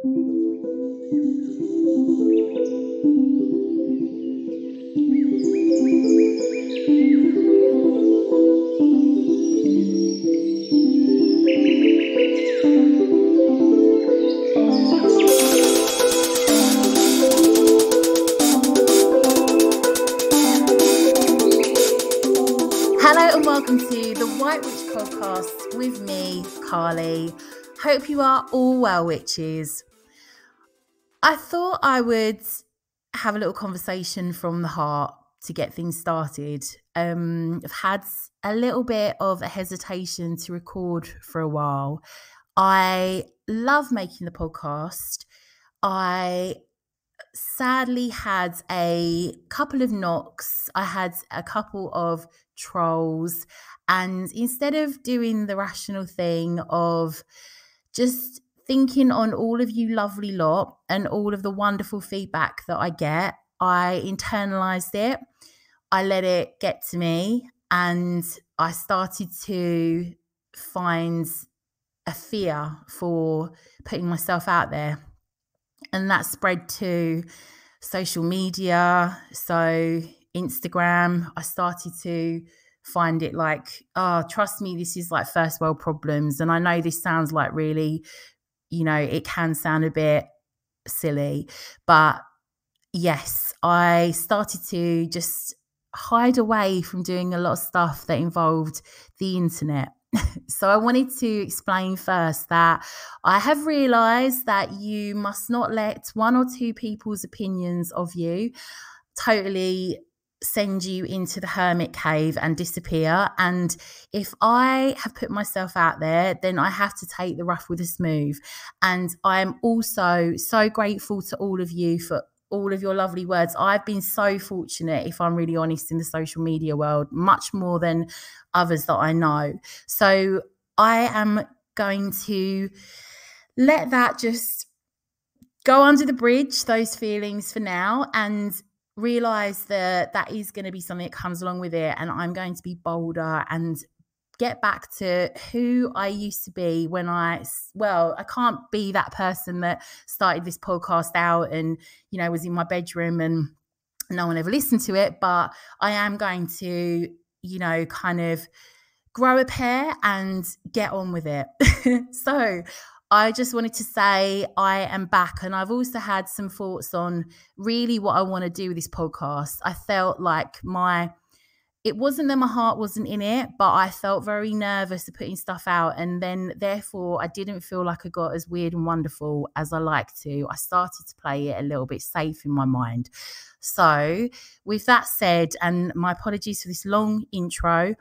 Hello and welcome to the White Witch podcast with me, Carly. Hope you are all well, witches. I thought I would have a little conversation from the heart to get things started. I've had a little bit of a hesitation to record for a while. I love making the podcast. I sadly had a couple of knocks. I had a couple of trolls, and instead of doing the rational thing of just thinking on all of you lovely lot and all of the wonderful feedback that I get, I internalized it. I let it get to me, and I started to find a fear for putting myself out there. And that spread to social media. So Instagram, I started to find it like, oh, trust me, this is like first world problems. And I know this sounds like really, it can sound a bit silly. But yes, I started to just hide away from doing a lot of stuff that involved the internet. So I wanted to explain first that I have realised that you must not let one or two people's opinions of you totally send you into the hermit cave and disappear. And if I have put myself out there, then I have to take the rough with the smooth. And I am also so grateful to all of you for all of your lovely words. I've been so fortunate, if I'm really honest, in the social media world, much more than others that I know. So I am going to let that just go under the bridge, those feelings for now, and realize that that is going to be something that comes along with it. And I'm going to be bolder and get back to who I used to be when I can't be that person that started this podcast out and, was in my bedroom and no one ever listened to it. But I am going to, kind of grow a pair and get on with it. So I just wanted to say I am back, and I've also had some thoughts on really what I want to do with this podcast. I felt like it wasn't that my heart wasn't in it, but I felt very nervous of putting stuff out. And then therefore I didn't feel like I got as weird and wonderful as I like to. I started to play it a little bit safe in my mind. So with that said, and my apologies for this long intro,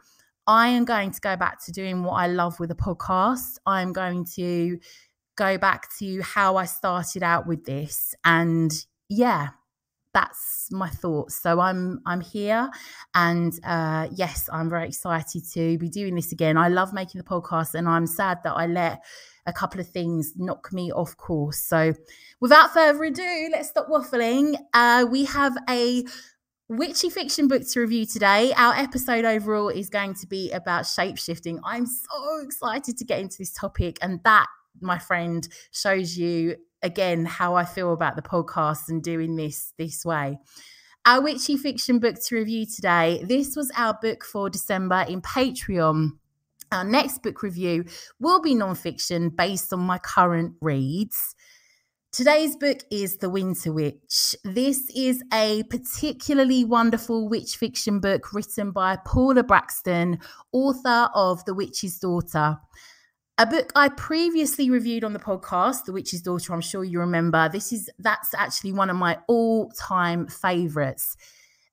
I am going to go back to doing what I love with a podcast. I'm going to go back to how I started out with this. And yeah, that's my thoughts. So I'm here, and yes, I'm very excited to be doing this again. I love making the podcast, and I'm sad that I let a couple of things knock me off course. So without further ado, let's stop waffling. We have a witchy fiction book to review today. Our episode overall is going to be about shapeshifting. I'm so excited to get into this topic, and that, my friend, shows you again how I feel about the podcast and doing this way. Our witchy fiction book to review today, this was our book for December in Patreon. Our next book review will be non-fiction based on my current reads. Today's book is The Winter Witch. This is a particularly wonderful witch fiction book written by Paula Braxton, author of The Witch's Daughter. A book I previously reviewed on the podcast, The Witch's Daughter, I'm sure you remember. That's actually one of my all-time favourites.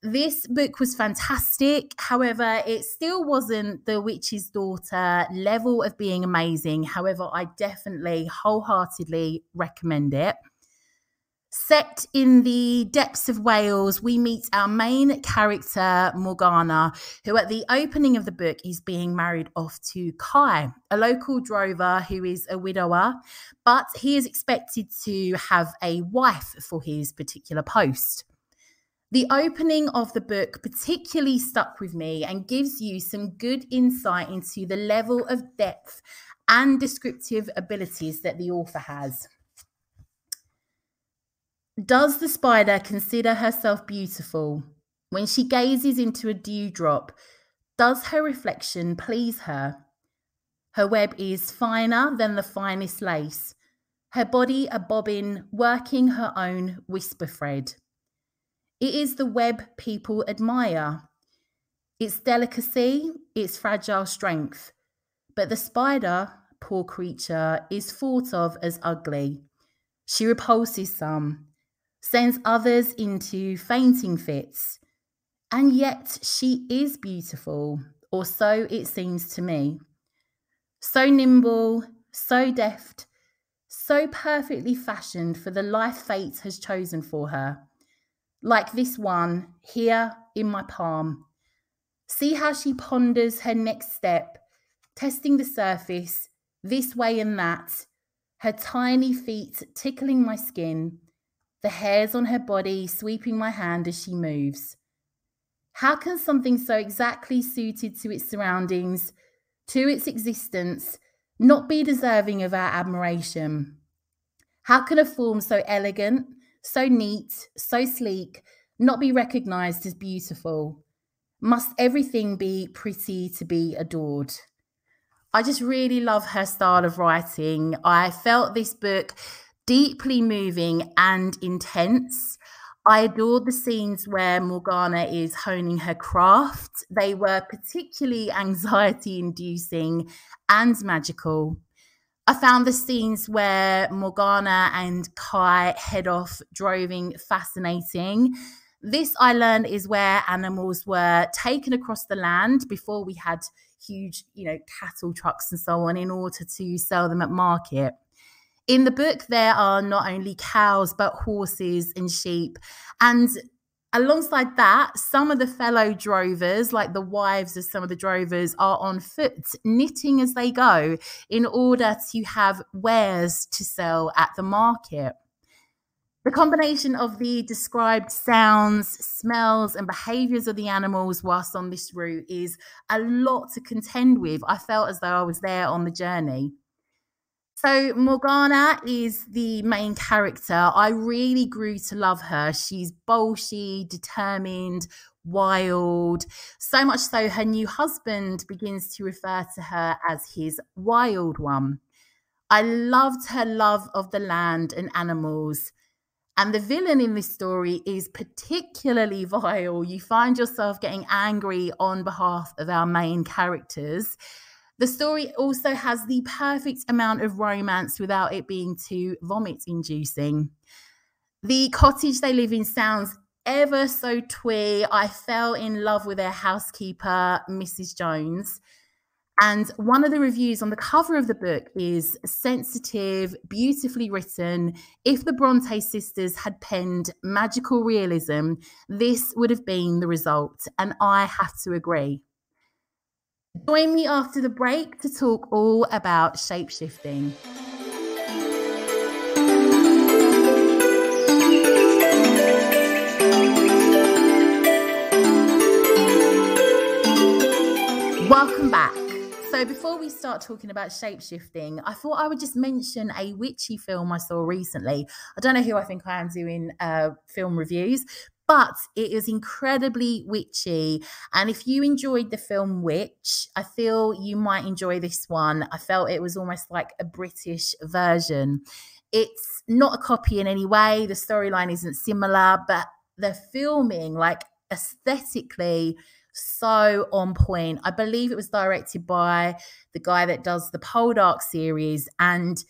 This book was fantastic. However, it still wasn't The Witch's Daughter level of being amazing. However, I definitely wholeheartedly recommend it. Set in the depths of Wales, we meet our main character, Morgana, who at the opening of the book is being married off to Kai, a local drover who is a widower, but he is expected to have a wife for his particular post. The opening of the book particularly stuck with me and gives you some good insight into the level of depth and descriptive abilities that the author has. Does the spider consider herself beautiful? When she gazes into a dewdrop, does her reflection please her? Her web is finer than the finest lace, her body a bobbin working her own whisper thread. It is the web people admire, its delicacy, its fragile strength. But the spider, poor creature, is thought of as ugly. She repulses some, sends others into fainting fits, and yet she is beautiful, or so it seems to me. So nimble, so deft, so perfectly fashioned for the life fate has chosen for her. Like this one here in my palm. See how she ponders her next step, testing the surface, this way and that, her tiny feet tickling my skin, the hairs on her body sweeping my hand as she moves. How can something so exactly suited to its surroundings, to its existence, not be deserving of our admiration? How can a form so elegant, so neat, so sleek, not be recognized as beautiful? Must everything be pretty to be adored? I just really love her style of writing. I felt this book deeply moving and intense. I adored the scenes where Morgana is honing her craft. They were particularly anxiety-inducing and magical. I found the scenes where Morgana and Kai head off droving fascinating. This, I learned, is where animals were taken across the land before we had huge, cattle trucks and so on in order to sell them at market. In the book, there are not only cows, but horses and sheep. And alongside that, some of the fellow drovers, like the wives of some of the drovers, are on foot, knitting as they go in order to have wares to sell at the market. The combination of the described sounds, smells, and behaviours of the animals whilst on this route is a lot to contend with. I felt as though I was there on the journey. So Morgana is the main character. I really grew to love her. She's bolshy, determined, wild. So much so her new husband begins to refer to her as his wild one. I loved her love of the land and animals. And the villain in this story is particularly vile. You find yourself getting angry on behalf of our main characters. The story also has the perfect amount of romance without it being too vomit-inducing. The cottage they live in sounds ever so twee. I fell in love with their housekeeper, Mrs. Jones. And one of the reviews on the cover of the book is sensitive, beautifully written. If the Bronte sisters had penned magical realism, this would have been the result. And I have to agree. Join me after the break to talk all about shapeshifting. Welcome back. So before we start talking about shapeshifting, I thought I would just mention a witchy film I saw recently. I don't know who I think I am doing film reviews, but it is incredibly witchy. And if you enjoyed the film Witch, I feel you might enjoy this one. I felt it was almost like a British version. It's not a copy in any way. The storyline isn't similar, but the filming, like aesthetically, so on point. I believe it was directed by the guy that does the Poldark series, and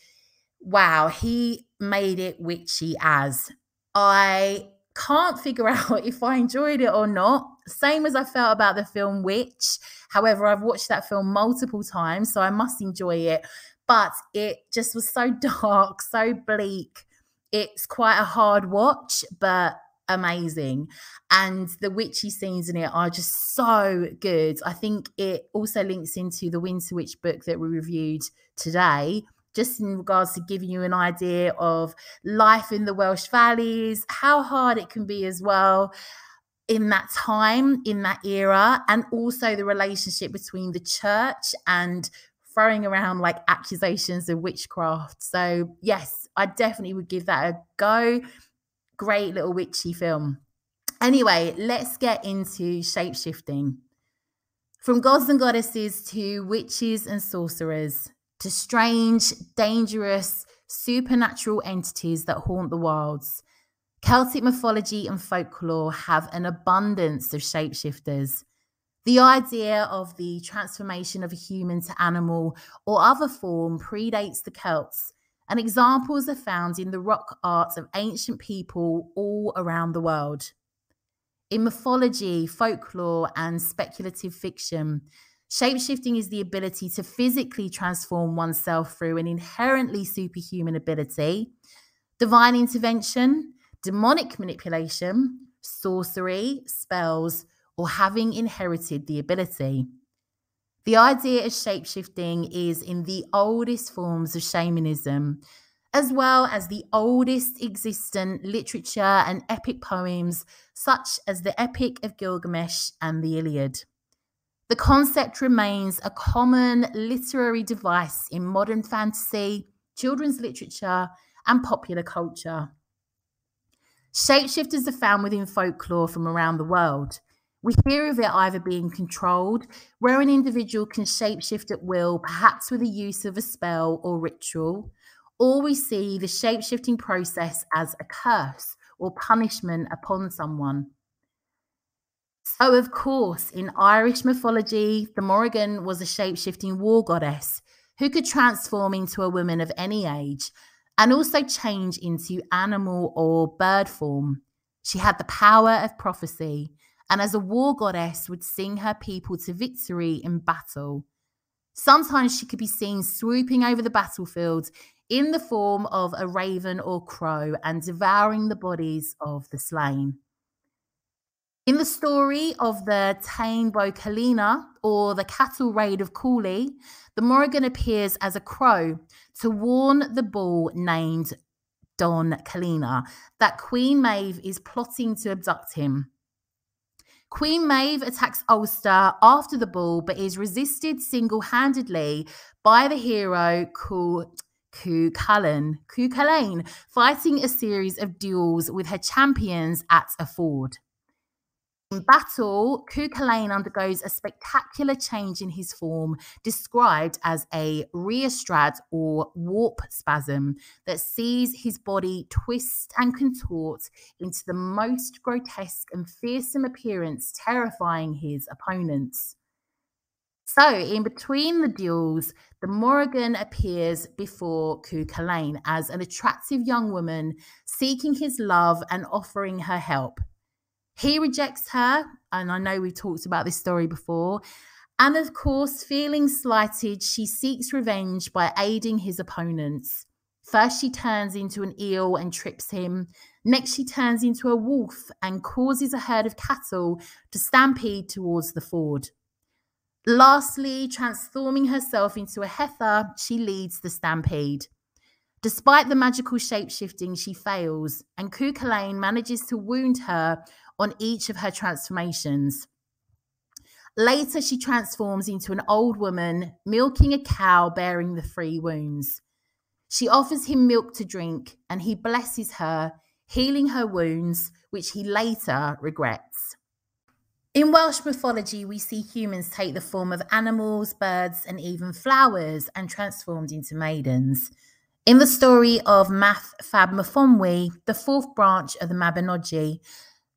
wow, he made it witchy as. I can't figure out if I enjoyed it or not. Same as I felt about the film Witch. However, I've watched that film multiple times, so I must enjoy it. But it just was so dark, so bleak. It's quite a hard watch, but amazing. And the witchy scenes in it are just so good. I think it also links into the Winter Witch book that we reviewed today, just in regards to giving you an idea of life in the Welsh valleys, how hard it can be as well in that time, in that era, and also the relationship between the church and throwing around like accusations of witchcraft. So yes, I definitely would give that a go. Great little witchy film. Anyway, let's get into shapeshifting. From gods and goddesses to witches and sorcerers, to strange, dangerous, supernatural entities that haunt the wilds, Celtic mythology and folklore have an abundance of shapeshifters. The idea of the transformation of a human to animal or other form predates the Celts, and examples are found in the rock art of ancient people all around the world. In mythology, folklore, and speculative fiction, shapeshifting is the ability to physically transform oneself through an inherently superhuman ability, divine intervention, demonic manipulation, sorcery, spells, or having inherited the ability. The idea of shapeshifting is in the oldest forms of shamanism, as well as the oldest existent literature and epic poems, such as the Epic of Gilgamesh and the Iliad. The concept remains a common literary device in modern fantasy, children's literature, and popular culture. Shapeshifters are found within folklore from around the world. We hear of it either being controlled, where an individual can shapeshift at will, perhaps with the use of a spell or ritual, or we see the shapeshifting process as a curse or punishment upon someone. So, of course, in Irish mythology, the Morrigan was a shapeshifting war goddess who could transform into a woman of any age and also change into animal or bird form. She had the power of prophecy, and as a war goddess would sing her people to victory in battle. Sometimes she could be seen swooping over the battlefield in the form of a raven or crow and devouring the bodies of the slain. In the story of the Tain Bo Kalina, or the cattle raid of Cooley, the Morrigan appears as a crow to warn the bull named Don Kalina that Queen Maeve is plotting to abduct him. Queen Maeve attacks Ulster after the bull, but is resisted single-handedly by the hero Cuchulainn, fighting a series of duels with her champions at a ford. In battle, Cuchulainn undergoes a spectacular change in his form, described as a rheostrad or warp spasm that sees his body twist and contort into the most grotesque and fearsome appearance, terrifying his opponents. So, in between the duels, the Morrigan appears before Cuchulainn as an attractive young woman seeking his love and offering her help. He rejects her, and I know we've talked about this story before, and of course, feeling slighted, she seeks revenge by aiding his opponents. First, she turns into an eel and trips him. Next, she turns into a wolf and causes a herd of cattle to stampede towards the ford. Lastly, transforming herself into a heifer, she leads the stampede. Despite the magical shapeshifting, she fails, and Cuchulainn manages to wound her on each of her transformations. Later, she transforms into an old woman, milking a cow bearing the 3 wounds. She offers him milk to drink, and he blesses her, healing her wounds, which he later regrets. In Welsh mythology, we see humans take the form of animals, birds, and even flowers and transformed into maidens. In the story of Math Fab Mafomwi, the 4th branch of the Mabinogi,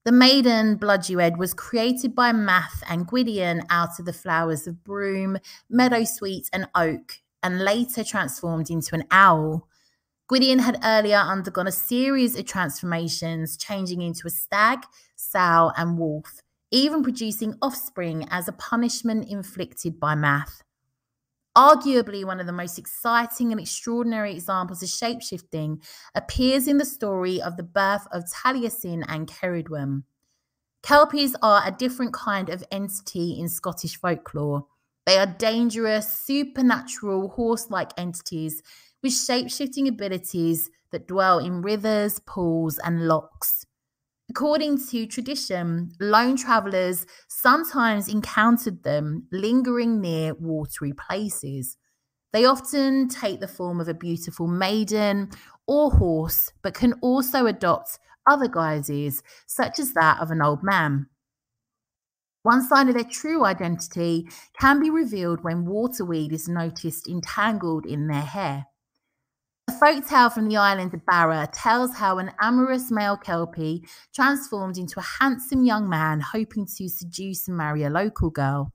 the maiden Blodeuwedd was created by Math and Gwydion out of the flowers of broom, meadowsweet, and oak, and later transformed into an owl. Gwydion had earlier undergone a series of transformations, changing into a stag, sow, and wolf, even producing offspring as a punishment inflicted by Math. Arguably one of the most exciting and extraordinary examples of shapeshifting appears in the story of the birth of Taliesin and Cerridwen. Kelpies are a different kind of entity in Scottish folklore. They are dangerous, supernatural, horse-like entities with shapeshifting abilities that dwell in rivers, pools, and lochs. According to tradition, lone travellers sometimes encountered them lingering near watery places. They often take the form of a beautiful maiden or horse, but can also adopt other guises, such as that of an old man. One sign of their true identity can be revealed when waterweed is noticed entangled in their hair. A folk tale from the island of Barra tells how an amorous male Kelpie transformed into a handsome young man hoping to seduce and marry a local girl.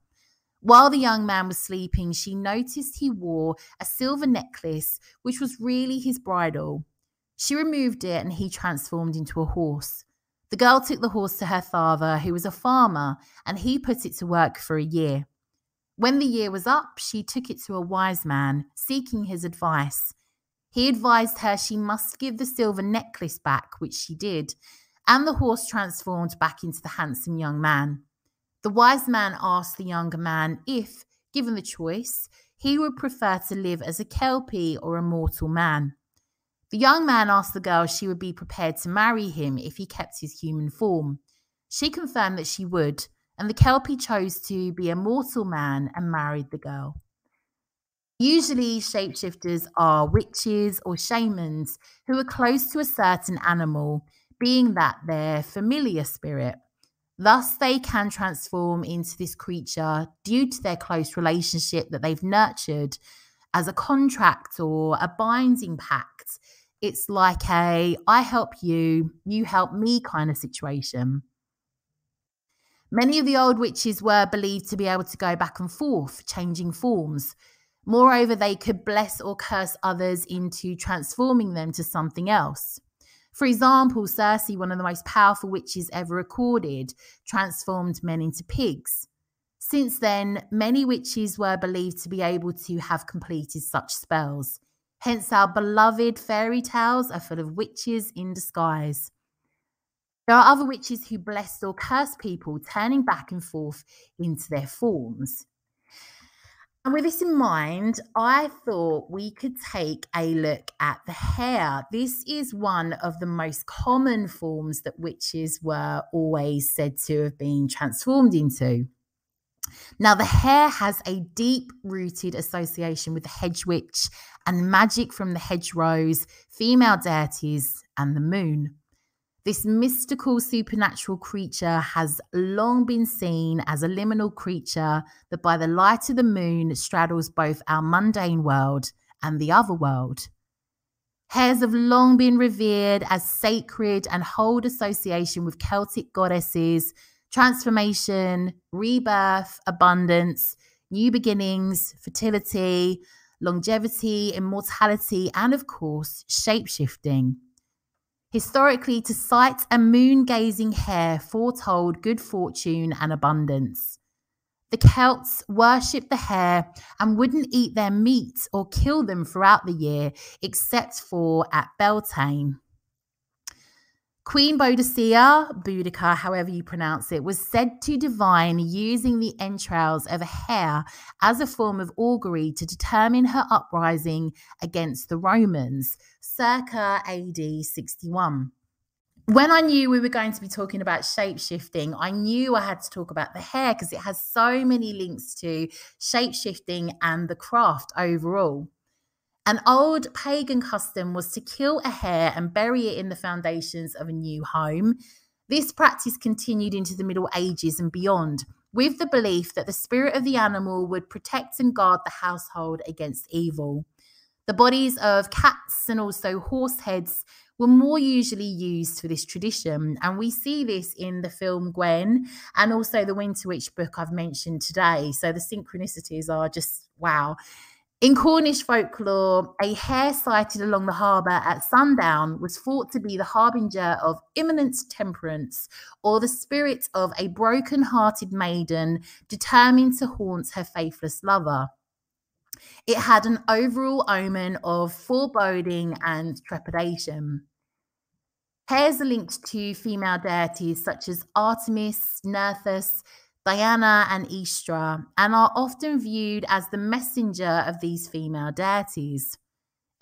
While the young man was sleeping, she noticed he wore a silver necklace, which was really his bridle. She removed it and he transformed into a horse. The girl took the horse to her father, who was a farmer, and he put it to work for a year. When the year was up, she took it to a wise man, seeking his advice. He advised her she must give the silver necklace back, which she did, and the horse transformed back into the handsome young man. The wise man asked the younger man if, given the choice, he would prefer to live as a Kelpie or a mortal man. The young man asked the girl if she would be prepared to marry him if he kept his human form. She confirmed that she would, and the Kelpie chose to be a mortal man and married the girl. Usually, shapeshifters are witches or shamans who are close to a certain animal, being that their familiar spirit. Thus, they can transform into this creature due to their close relationship that they've nurtured as a contract or a binding pact. It's like a I help you, you help me kind of situation. Many of the old witches were believed to be able to go back and forth, changing forms. Moreover, they could bless or curse others into transforming them to something else. For example, Circe, one of the most powerful witches ever recorded, transformed men into pigs. Since then, many witches were believed to be able to have completed such spells. Hence, our beloved fairy tales are full of witches in disguise. There are other witches who bless or curse people, turning back and forth into their forms. And with this in mind, I thought we could take a look at the hare. This is one of the most common forms that witches were always said to have been transformed into. Now, the hare has a deep-rooted association with the hedge witch and magic from the hedgerows, female deities, and the moon. This mystical supernatural creature has long been seen as a liminal creature that by the light of the moon straddles both our mundane world and the other world. Hares have long been revered as sacred and hold association with Celtic goddesses, transformation, rebirth, abundance, new beginnings, fertility, longevity, immortality, and of course, shapeshifting. Historically, to sight a moon-gazing hare foretold good fortune and abundance. The Celts worshipped the hare and wouldn't eat their meat or kill them throughout the year, except for at Beltane. Queen Boudica, however you pronounce it, was said to divine using the entrails of a hare as a form of augury to determine her uprising against the Romans, circa AD 61. When I knew we were going to be talking about shape-shifting, I knew I had to talk about the hare because it has so many links to shape-shifting and the craft overall. An old pagan custom was to kill a hare and bury it in the foundations of a new home. This practice continued into the Middle Ages and beyond, with the belief that the spirit of the animal would protect and guard the household against evil. The bodies of cats and also horse heads were more usually used for this tradition, and we see this in the film Gwen and also the Winter Witch book I've mentioned today. So the synchronicities are just wow. In Cornish folklore, a hare sighted along the harbour at sundown was thought to be the harbinger of imminent temperance or the spirit of a broken-hearted maiden determined to haunt her faithless lover. It had an overall omen of foreboding and trepidation. Hares are linked to female deities such as Artemis, Nerthus, Diana and Istra, and are often viewed as the messenger of these female deities.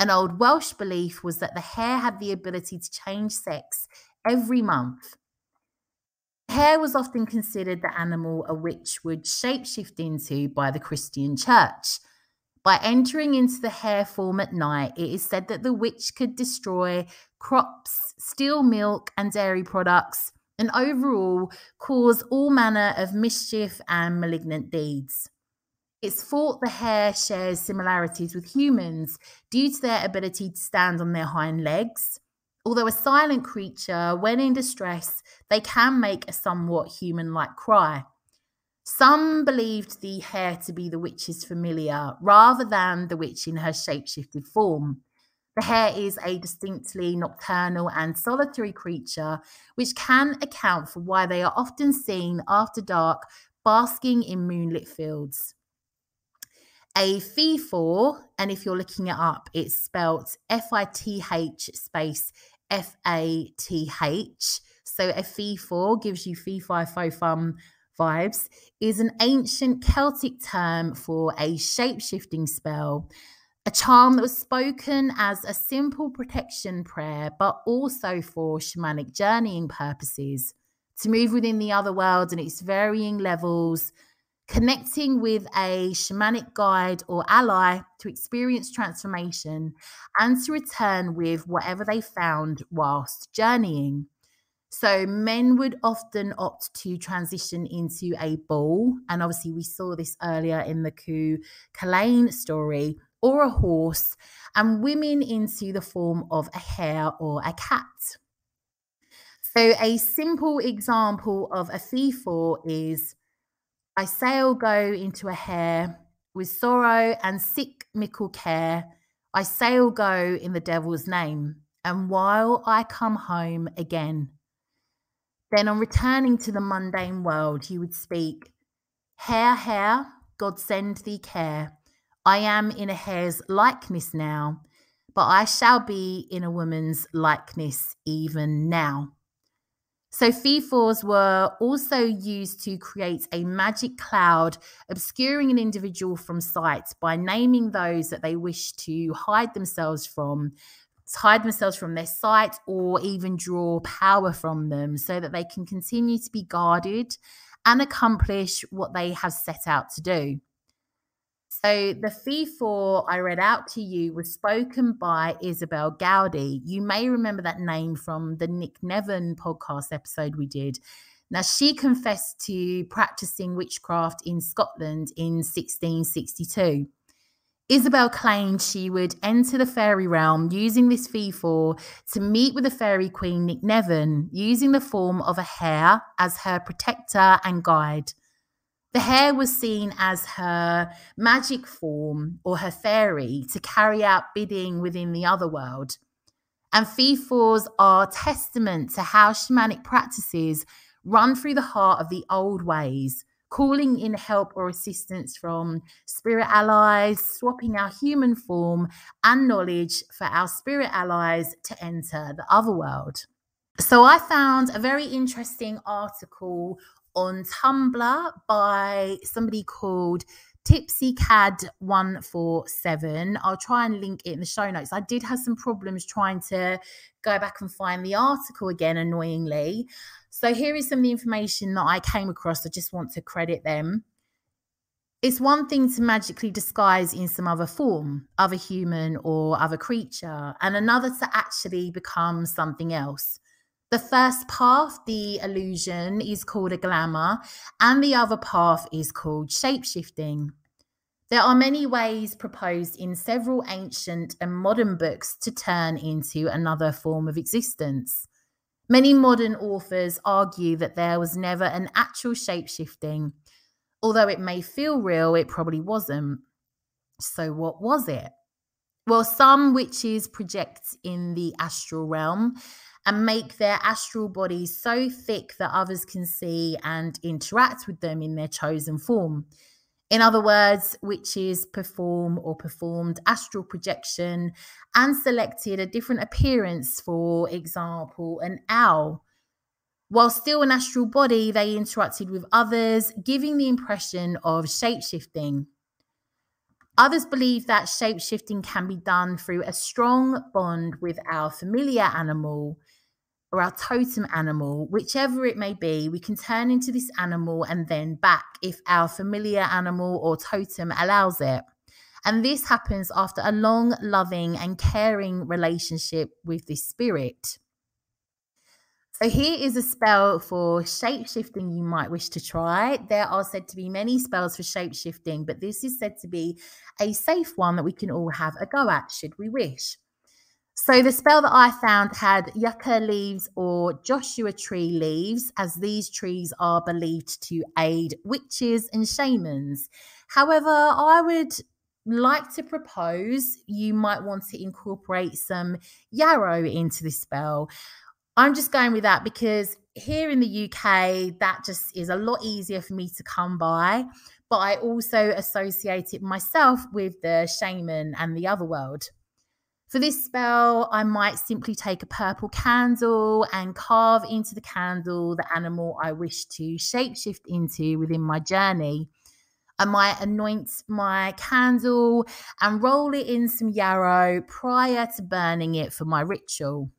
An old Welsh belief was that the hare had the ability to change sex every month. The hare was often considered the animal a witch would shapeshift into by the Christian church. By entering into the hare form at night, it is said that the witch could destroy crops, steal milk and dairy products, and overall cause all manner of mischief and malignant deeds. It's thought the hare shares similarities with humans due to their ability to stand on their hind legs. Although a silent creature, when in distress, they can make a somewhat human-like cry. Some believed the hare to be the witch's familiar rather than the witch in her shapeshifted form. The hare is a distinctly nocturnal and solitary creature, which can account for why they are often seen after dark basking in moonlit fields. A Fith, and if you're looking it up, it's spelt Fith space Fath. So a Fith gives you fee fi fo fum vibes, is an ancient Celtic term for a shape-shifting spell, a charm that was spoken as a simple protection prayer, but also for shamanic journeying purposes, to move within the other world and its varying levels, connecting with a shamanic guide or ally to experience transformation and to return with whatever they found whilst journeying. So men would often opt to transition into a bull, and obviously we saw this earlier in the Kalain story, or a horse, and women into the form of a hare or a cat. So a simple example of a Fith is, I sail go into a hare, with sorrow and sick mickle care, I sail go in the devil's name, and while I come home again. Then on returning to the mundane world, you would speak, hare, hare, God send thee care. I am in a hare's likeness now, but I shall be in a woman's likeness even now. So Fiths were also used to create a magic cloud obscuring an individual from sight by naming those that they wish to hide themselves from their sight, or even draw power from them so that they can continue to be guarded and accomplish what they have set out to do. So the Fith I read out to you was spoken by Isabel Gowdy. You may remember that name from the Nick Nevin podcast episode we did. Now, she confessed to practicing witchcraft in Scotland in 1662. Isabel claimed she would enter the fairy realm using this Fith to meet with the fairy queen Nick Nevin, using the form of a hare as her protector and guide. The hare was seen as her magic form, or her faery, to carry out bidding within the other world. And Fiths are testament to how shamanic practices run through the heart of the old ways, calling in help or assistance from spirit allies, swapping our human form and knowledge for our spirit allies to enter the other world. So I found a very interesting article on Tumblr by somebody called TipsyCad147. I'll try and link it in the show notes. I did have some problems trying to go back and find the article again, annoyingly. So here is some of the information that I came across. I just want to credit them. It's one thing to magically disguise in some other form, other human or other creature, and another to actually become something else. The first path, the illusion, is called a glamour, and the other path is called shapeshifting. There are many ways proposed in several ancient and modern books to turn into another form of existence. Many modern authors argue that there was never an actual shapeshifting. Although it may feel real, it probably wasn't. So what was it? Well, some witches project in the astral realm and make their astral bodies so thick that others can see and interact with them in their chosen form. In other words, witches performed astral projection and selected a different appearance, for example, an owl. While still an astral body, they interacted with others, giving the impression of shapeshifting. Others believe that shapeshifting can be done through a strong bond with our familiar animal or our totem animal, whichever it may be. We can turn into this animal and then back if our familiar animal or totem allows it. And this happens after a long, loving, and caring relationship with this spirit. So here is a spell for shape-shifting you might wish to try. There are said to be many spells for shape-shifting, but this is said to be a safe one that we can all have a go at should we wish. So the spell that I found had yucca leaves or Joshua tree leaves, as these trees are believed to aid witches and shamans. However, I would like to propose you might want to incorporate some yarrow into this spell. I'm just going with that because here in the UK, that just is a lot easier for me to come by. But I also associate it myself with the shaman and the other world. For this spell, I might simply take a purple candle and carve into the candle the animal I wish to shapeshift into within my journey. I might anoint my candle and roll it in some yarrow prior to burning it for my ritual.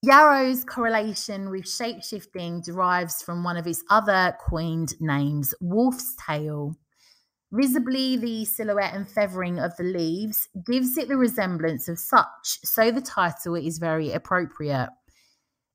Yarrow's correlation with shapeshifting derives from one of its other coined names, wolf's tail. Visibly, the silhouette and feathering of the leaves gives it the resemblance of such, so the title is very appropriate.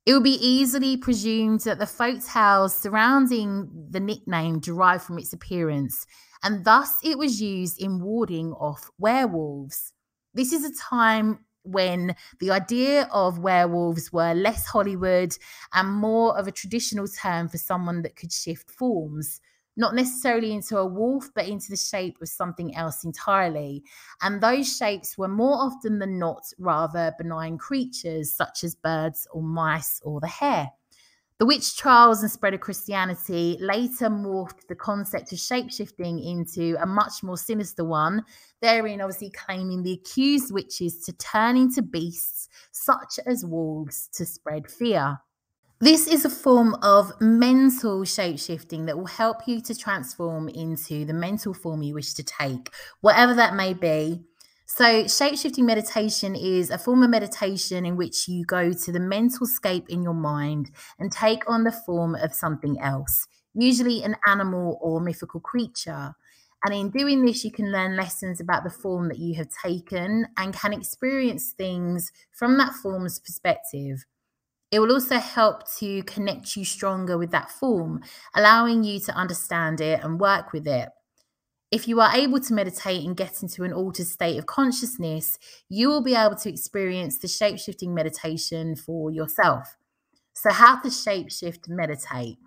It will be easily presumed that the folk tales surrounding the nickname derive from its appearance, and thus it was used in warding off werewolves. This is a time when the idea of werewolves were less Hollywood and more of a traditional term for someone that could shift forms, not necessarily into a wolf, but into the shape of something else entirely. And those shapes were more often than not rather benign creatures such as birds or mice or the hare. The witch trials and spread of Christianity later morphed the concept of shapeshifting into a much more sinister one, therein obviously claiming the accused witches to turn into beasts such as wolves to spread fear. This is a form of mental shapeshifting that will help you to transform into the mental form you wish to take, whatever that may be. So shapeshifting meditation is a form of meditation in which you go to the mental scape in your mind and take on the form of something else, usually an animal or mythical creature. And in doing this, you can learn lessons about the form that you have taken and can experience things from that form's perspective. It will also help to connect you stronger with that form, allowing you to understand it and work with it. If you are able to meditate and get into an altered state of consciousness, you will be able to experience the shapeshifting meditation for yourself. So how to shapeshift meditate.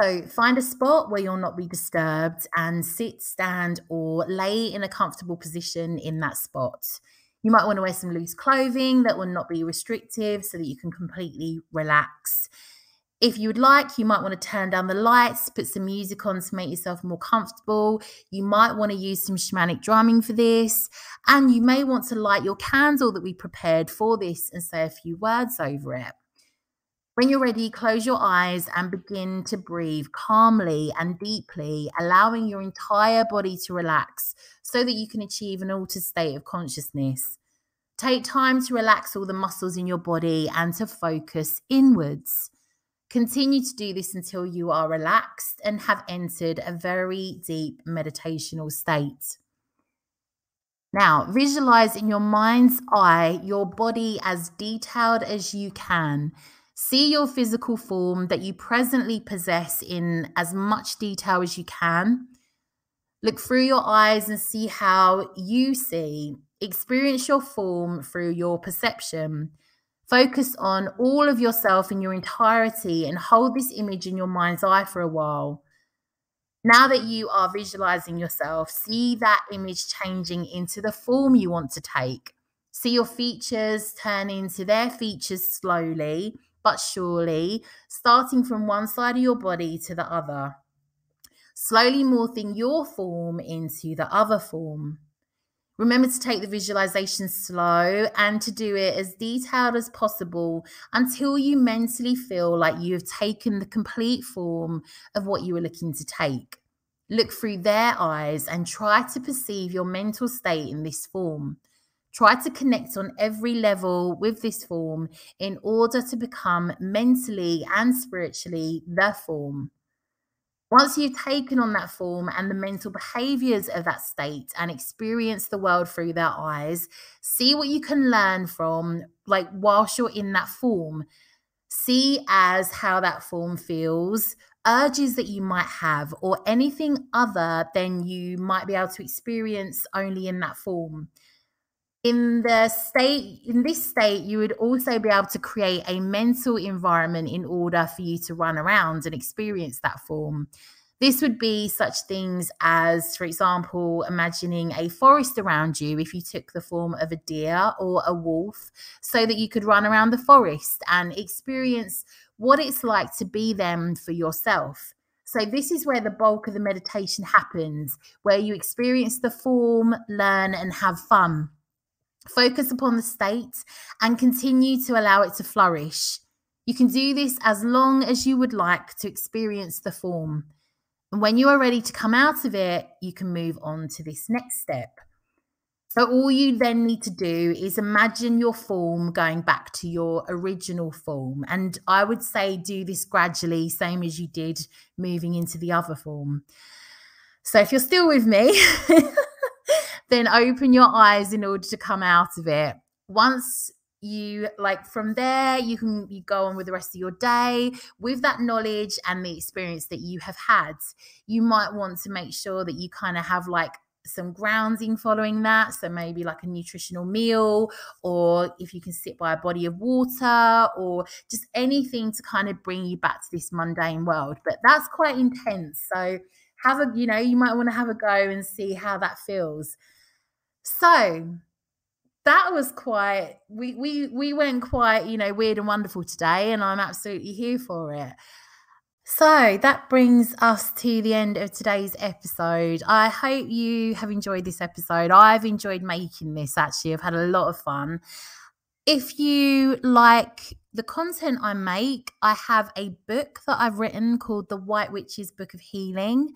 So find a spot where you'll not be disturbed and sit, stand, or lay in a comfortable position in that spot. You might want to wear some loose clothing that will not be restrictive so that you can completely relax. If you would like, you might want to turn down the lights, put some music on to make yourself more comfortable. You might want to use some shamanic drumming for this. And you may want to light your candle that we prepared for this and say a few words over it. When you're ready, close your eyes and begin to breathe calmly and deeply, allowing your entire body to relax so that you can achieve an altered state of consciousness. Take time to relax all the muscles in your body and to focus inwards. Continue to do this until you are relaxed and have entered a very deep meditational state. Now, visualize in your mind's eye your body as detailed as you can. See your physical form that you presently possess in as much detail as you can. Look through your eyes and see how you see. Experience your form through your perception. Focus on all of yourself in your entirety and hold this image in your mind's eye for a while. Now that you are visualizing yourself, see that image changing into the form you want to take. See your features turn into their features slowly but surely, starting from one side of your body to the other. Slowly morphing your form into the other form. Remember to take the visualization slow and to do it as detailed as possible until you mentally feel like you have taken the complete form of what you were looking to take. Look through their eyes and try to perceive your mental state in this form. Try to connect on every level with this form in order to become mentally and spiritually the form. Once you've taken on that form and the mental behaviors of that state and experience the world through their eyes, see what you can learn from, like, whilst you're in that form. See as how that form feels, urges that you might have, or anything other than you might be able to experience only in that form. In this state, you would also be able to create a mental environment in order for you to run around and experience that form. This would be such things as, for example, imagining a forest around you if you took the form of a deer or a wolf, so that you could run around the forest and experience what it's like to be them for yourself. So this is where the bulk of the meditation happens, where you experience the form, learn, and have fun. Focus upon the state and continue to allow it to flourish. You can do this as long as you would like to experience the form. And when you are ready to come out of it, you can move on to this next step. So all you then need to do is imagine your form going back to your original form. And I would say do this gradually, same as you did moving into the other form. So if you're still with me, then open your eyes in order to come out of it. Once you, like, from there, you go on with the rest of your day with that knowledge and the experience that you have had. You might want to make sure that you kind of have like some grounding following that. So maybe like a nutritional meal, or if you can sit by a body of water, or just anything to kind of bring you back to this mundane world. But that's quite intense. So you might want to have a go and see how that feels. So that was quite, we went quite, weird and wonderful today, and I'm absolutely here for it. So that brings us to the end of today's episode. I hope you have enjoyed this episode. I've enjoyed making this, actually. I've had a lot of fun. If you like the content I make, I have a book that I've written called The White Witch's Book of Healing.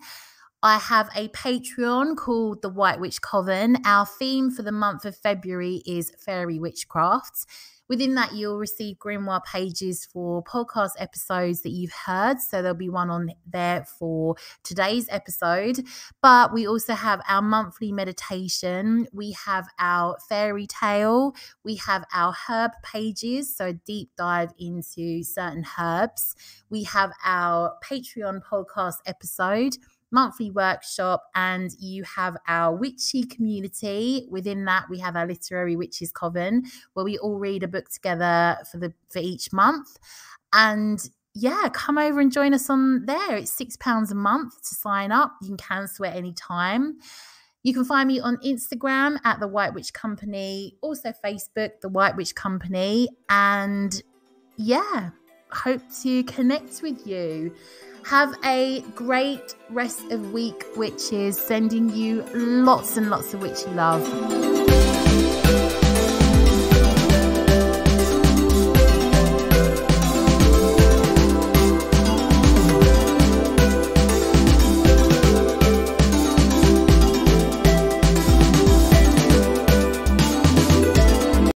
I have a Patreon called The White Witch Coven. Our theme for the month of February is fairy witchcraft. Within that, you'll receive grimoire pages for podcast episodes that you've heard. So there'll be one on there for today's episode. But we also have our monthly meditation. We have our fairy tale. We have our herb pages, so a deep dive into certain herbs. We have our Patreon podcast episode, monthly workshop, and you have our witchy community. Within that, we have our literary witches coven, where we all read a book together for each month. And yeah, come over and join us on there. It's £6 a month to sign up. You can cancel at any time. You can find me on Instagram at The White Witch Company, also Facebook, The White Witch Company. And yeah, hope to connect with you. Have a great rest of week, witches. Sending you lots and lots of witchy love.